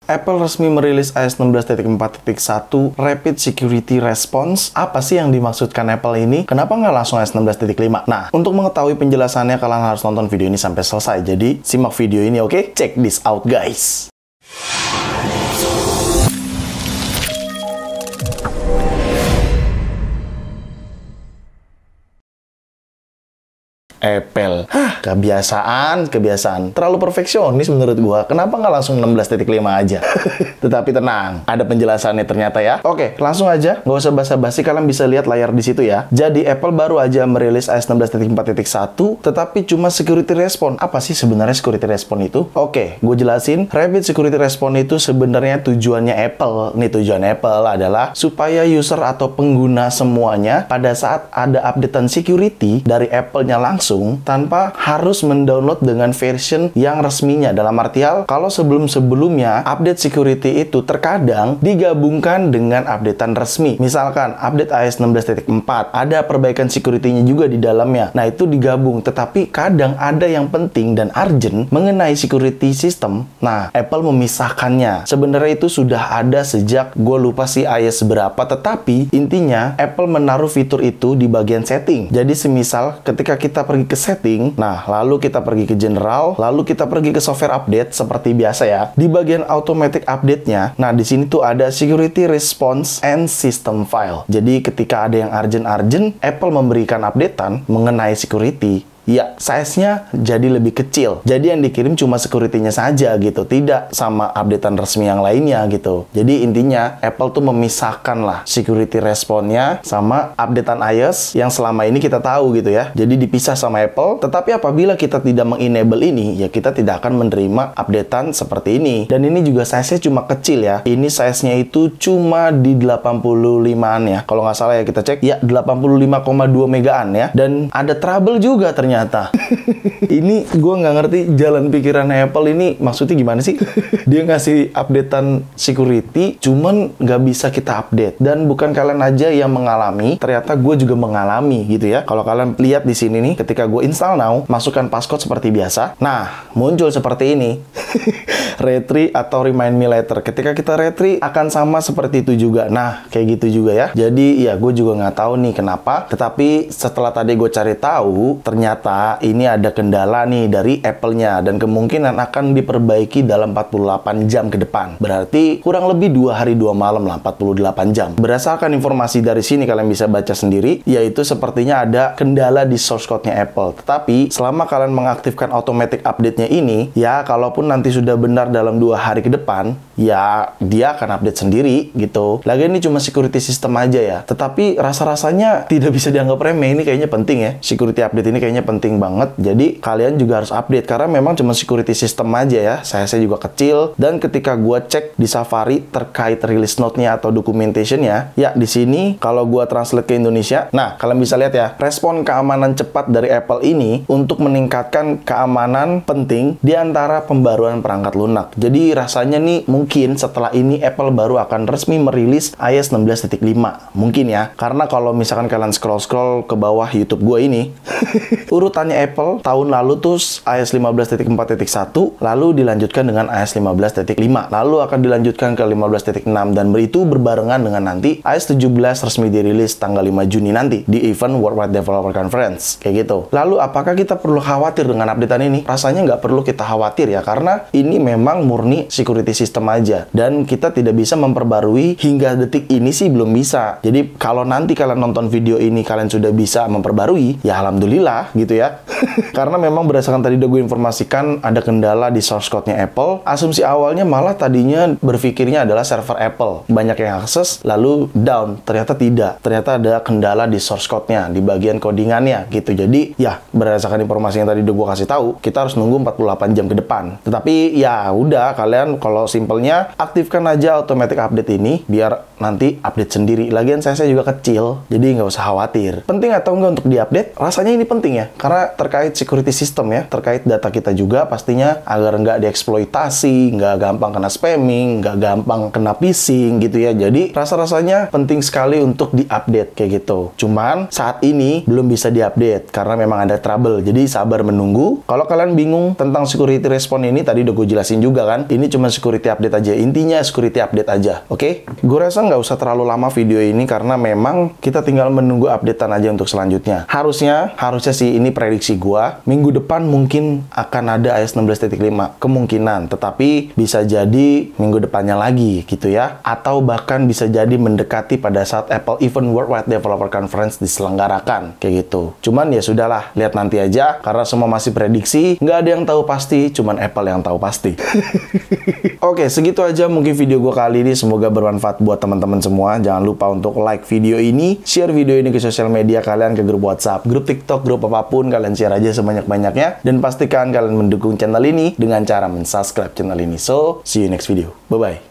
Apple resmi merilis iOS 16.4.1 Rapid Security Response. Apa sih yang dimaksudkan Apple ini? Kenapa nggak langsung iOS 16.5? Nah, untuk mengetahui penjelasannya, kalian harus nonton video ini sampai selesai. Jadi, simak video ini, oke? Check this out, guys! Apple. Kebiasaan. Terlalu perfeksionis menurut gua. Kenapa nggak langsung 16.5 aja? Tetapi tenang, ada penjelasannya ternyata ya. Oke, langsung aja. Nggak usah basa-basi, kalian bisa lihat layar di situ ya. Jadi, Apple baru aja merilis iOS 16.4.1, tetapi cuma security response. Apa sih sebenarnya security response itu? Oke, gue jelasin. Rapid security response itu sebenarnya tujuannya Apple. Nih, tujuan Apple adalah supaya user atau pengguna semuanya pada saat ada updatean security dari Apple-nya langsung tanpa harus mendownload dengan version yang resminya. Dalam artian, kalau sebelum-sebelumnya update security itu terkadang digabungkan dengan updatean resmi. Misalkan update iOS 16.4 ada perbaikan security-nya juga di dalamnya. Nah, itu digabung. Tetapi kadang ada yang penting dan urgent mengenai security system. Nah, Apple memisahkannya. Sebenarnya itu sudah ada sejak gue lupa sih iOS berapa, tetapi intinya Apple menaruh fitur itu di bagian setting. Jadi semisal ketika kita pergi ke setting, nah lalu kita pergi ke general, lalu kita pergi ke software update seperti biasa ya. Di bagian automatic update-nya, nah di sini tuh ada security response and system file. Jadi ketika ada yang urgent, Apple memberikan updatean mengenai security. Ya, size-nya jadi lebih kecil. Jadi yang dikirim cuma security-nya saja gitu, tidak sama updatean resmi yang lainnya gitu. Jadi intinya Apple tuh memisahkan lah security response-nya sama updatean iOS yang selama ini kita tahu gitu ya. Jadi dipisah sama Apple, tetapi apabila kita tidak mengenable ini, ya kita tidak akan menerima updatean seperti ini. Dan ini juga size-nya cuma kecil ya. Ini size-nya itu cuma di 85-an ya. Kalau nggak salah ya kita cek, ya 85,2 megaan ya. Dan ada trouble juga ternyata. Ini gue nggak ngerti jalan pikiran Apple ini maksudnya gimana sih? Dia ngasih updatean security, cuman nggak bisa kita update. Dan bukan kalian aja yang mengalami, ternyata gue juga mengalami gitu ya. Kalau kalian lihat di sini nih, ketika gue install now, masukkan passcode seperti biasa. Nah, muncul seperti ini. Retry atau remind me later. Ketika kita retry akan sama seperti itu juga. Nah, kayak gitu juga ya. Jadi ya gue juga nggak tahu nih kenapa. Tetapi setelah tadi gue cari tahu, ternyata ini ada kendala nih dari Apple-nya dan kemungkinan akan diperbaiki dalam 48 jam ke depan. Berarti kurang lebih 2 hari 2 malam lah, 48 jam. Berdasarkan informasi dari sini kalian bisa baca sendiri, yaitu sepertinya ada kendala di source code-nya Apple. Tetapi selama kalian mengaktifkan automatic update-nya ini, ya kalaupun nanti sudah benar dalam 2 hari ke depan, ya dia akan update sendiri gitu. Lagian ini cuma security system aja ya. Tetapi rasa-rasanya tidak bisa dianggap remeh. Ini kayaknya penting ya. Security update ini kayaknya penting banget. Jadi kalian juga harus update karena memang cuma security system aja ya. Saya juga kecil dan ketika gua cek di Safari terkait release note-nya atau documentation-nya, ya di sini kalau gua translate ke Indonesia, nah kalian bisa lihat ya, respon keamanan cepat dari Apple ini untuk meningkatkan keamanan penting di antara pembaruan perangkat lunak. Jadi rasanya nih mungkin setelah ini Apple baru akan resmi merilis iOS 16.5. Mungkin ya. Karena kalau misalkan kalian scroll-scroll ke bawah YouTube gue ini, urutannya Apple tahun lalu tuh iOS 15.4.1, lalu dilanjutkan dengan iOS 15.5, lalu akan dilanjutkan ke 15.6 dan itu berbarengan dengan nanti iOS 17 resmi dirilis tanggal 5 Juni nanti di event Worldwide Developer Conference. Kayak gitu. Lalu apakah kita perlu khawatir dengan updatean ini? Rasanya nggak perlu kita khawatir ya, karena ini memang murni security system aja. Dan kita tidak bisa memperbarui hingga detik ini sih belum bisa. Jadi kalau nanti kalian nonton video ini kalian sudah bisa memperbarui, ya alhamdulillah gitu ya. Karena memang berdasarkan tadi udah gue informasikan ada kendala di source code-nya Apple. Asumsi awalnya malah tadinya berpikirnya adalah server Apple. Banyak yang akses lalu down. Ternyata tidak. Ternyata ada kendala di source code-nya, di bagian codingannya gitu. Jadi ya berdasarkan informasi yang tadi udah gue kasih tahu, kita harus nunggu 48 jam ke depan. Tetapi ya udah, kalian kalau simpelnya aktifkan aja automatic update ini biar nanti update sendiri. Lagian saya juga kecil, jadi nggak usah khawatir. Penting atau enggak untuk diupdate? Rasanya ini penting ya. Karena terkait security system ya, terkait data kita juga pastinya agar nggak dieksploitasi, nggak gampang kena spamming, nggak gampang kena phishing gitu ya. Jadi rasa-rasanya penting sekali untuk diupdate kayak gitu. Cuman saat ini belum bisa diupdate karena memang ada trouble. Jadi sabar menunggu. Kalau kalian bingung tentang security response ini, tadi udah gue jelasin juga kan. Ini cuma security update aja. Intinya security update aja. Oke? Gue rasa nggak usah terlalu lama video ini karena memang kita tinggal menunggu updatean aja untuk selanjutnya. Harusnya sih ini prediksi gue. Minggu depan mungkin akan ada iOS 16.5. Kemungkinan. Tetapi bisa jadi minggu depannya lagi gitu ya. Atau bahkan bisa jadi mendekati pada saat Apple Event Worldwide Developer Conference diselenggarakan. Kayak gitu. Cuman ya sudahlah. Lihat nanti aja. Karena semua masih prediksi. Nggak ada yang tahu pasti. Cuman Apple yang tahu pasti. Oke, segitu aja mungkin video gue kali ini. Semoga bermanfaat buat teman-teman semua. Jangan lupa untuk like video ini. Share video ini ke sosial media kalian. Ke grup WhatsApp, grup TikTok, grup apapun. Kalian share aja sebanyak-banyaknya. Dan pastikan kalian mendukung channel ini dengan cara mensubscribe channel ini. So, see you next video. Bye-bye.